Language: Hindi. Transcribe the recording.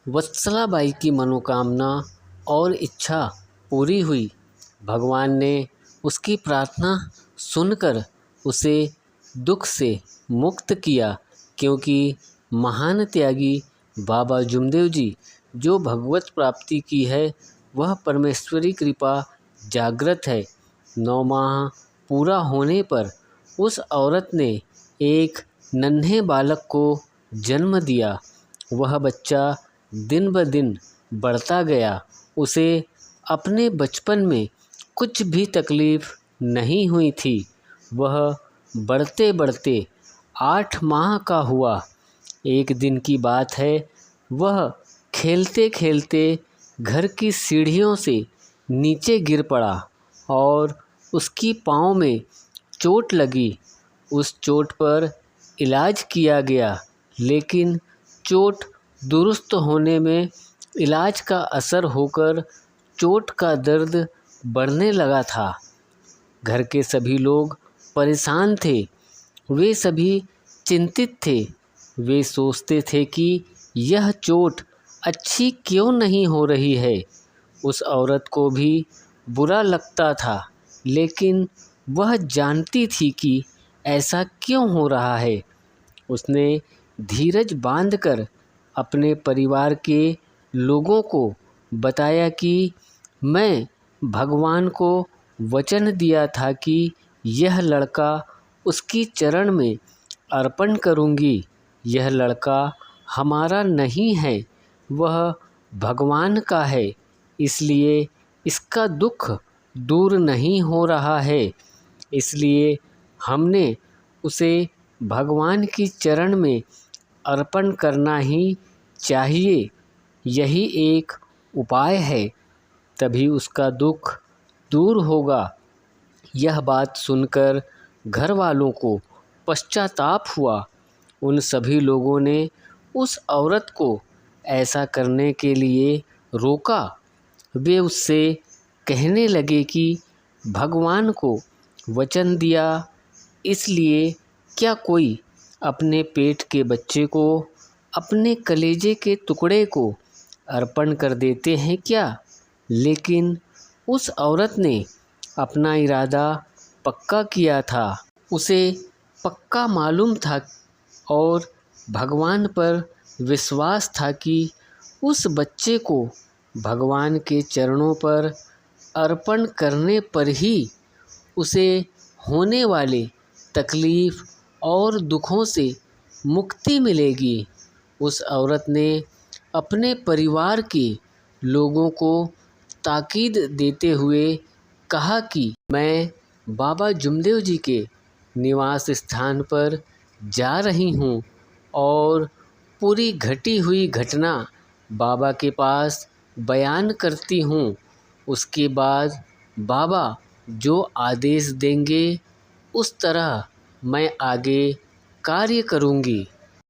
वत्सलाबाई की मनोकामना और इच्छा पूरी हुई। भगवान ने उसकी प्रार्थना सुनकर उसे दुख से मुक्त किया, क्योंकि महान त्यागी बाबा जुमदेव जी जो भगवत प्राप्ति की है वह परमेश्वरी कृपा जागृत है। 9 माह पूरा होने पर उस औरत ने एक नन्हे बालक को जन्म दिया। वह बच्चा दिन ब दिन बढ़ता गया। उसे अपने बचपन में कुछ भी तकलीफ नहीं हुई थी। वह बढ़ते बढ़ते 8 माह का हुआ। एक दिन की बात है, वह खेलते खेलते घर की सीढ़ियों से नीचे गिर पड़ा और उसकी पाँव में चोट लगी। उस चोट पर इलाज किया गया, लेकिन चोट दुरुस्त होने में इलाज का असर होकर चोट का दर्द बढ़ने लगा था। घर के सभी लोग परेशान थे। वे सभी चिंतित थे। वे सोचते थे कि यह चोट अच्छी क्यों नहीं हो रही है। उस औरत को भी बुरा लगता था, लेकिन वह जानती थी कि ऐसा क्यों हो रहा है। उसने धीरज बांधकर अपने परिवार के लोगों को बताया कि मैं भगवान को वचन दिया था कि यह लड़का उसकी चरण में अर्पण करूंगी। यह लड़का हमारा नहीं है, वह भगवान का है, इसलिए इसका दुख दूर नहीं हो रहा है। इसलिए हमने उसे भगवान की चरण में अर्पण करना ही चाहिए। यही एक उपाय है, तभी उसका दुख दूर होगा। यह बात सुनकर घर वालों को पश्चाताप हुआ। उन सभी लोगों ने उस औरत को ऐसा करने के लिए रोका। वे उससे कहने लगे कि भगवान को वचन दिया, इसलिए क्या कोई अपने पेट के बच्चे को, अपने कलेजे के टुकड़े को अर्पण कर देते हैं क्या? लेकिन उस औरत ने अपना इरादा पक्का किया था। उसे पक्का मालूम था और भगवान पर विश्वास था कि उस बच्चे को भगवान के चरणों पर अर्पण करने पर ही उसे होने वाले तकलीफ़ और दुखों से मुक्ति मिलेगी। उस औरत ने अपने परिवार के लोगों को ताकीद देते हुए कहा कि मैं बाबा जुमदेव जी के निवास स्थान पर जा रही हूँ और पूरी घटी हुई घटना बाबा के पास बयान करती हूँ। उसके बाद बाबा जो आदेश देंगे उस तरह मैं आगे कार्य करूँगी।